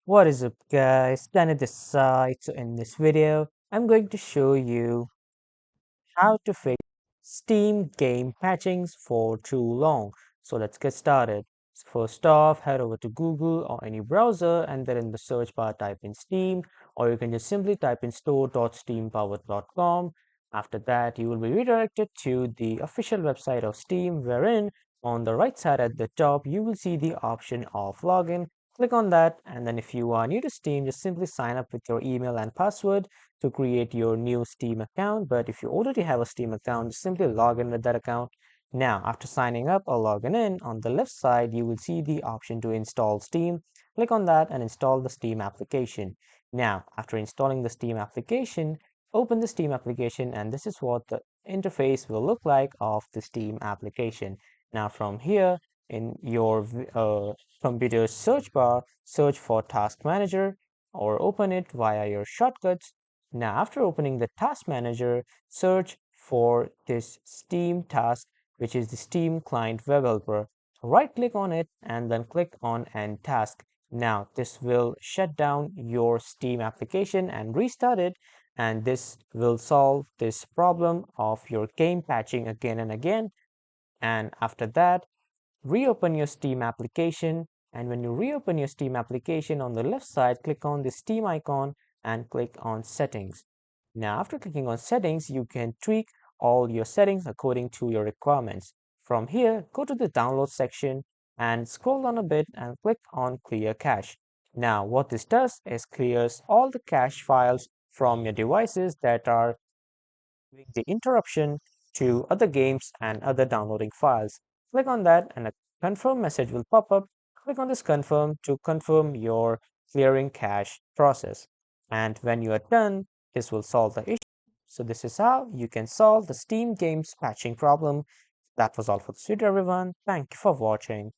What is up, guys? Danny this side. So in this video, I'm going to show you how to fix Steam game patchings for too long. So let's get started. First off, head over to Google or any browser and then in the search bar type in Steam, or you can just simply type in store.steampower.com. After that, you will be redirected to the official website of Steam, wherein on the right side at the top, you will see the option of login. Click on that, and then if you are new to Steam, just simply sign up with your email and password to create your new Steam account. But if you already have a Steam account, just simply log in with that account. Now, after signing up or logging in, on the left side, you will see the option to install Steam. Click on that and install the Steam application. Now, after installing the Steam application, open the Steam application, and this is what the interface will look like of the Steam application. Now, from here, in your computer search bar, search for Task Manager or open it via your shortcuts. Now, after opening the Task Manager, search for this Steam task, which is the Steam Client Web Helper. Right click on it and then click on End Task. Now, this will shut down your Steam application and restart it, and this will solve this problem of your game patching again and again. And after that, reopen your Steam application, and when you reopen your Steam application, on the left side click on the Steam icon and click on settings. Now after clicking on settings, you can tweak all your settings according to your requirements. From here, go to the download section and scroll down a bit and click on clear cache. Now what this does is clears all the cache files from your devices that are giving the interruption to other games and other downloading files. Click on that and a confirm message will pop up. Click on this confirm to confirm your clearing cache process. And when you are done, this will solve the issue. So this is how you can solve the Steam games patching problem. That was all for this video, everyone. Thank you for watching.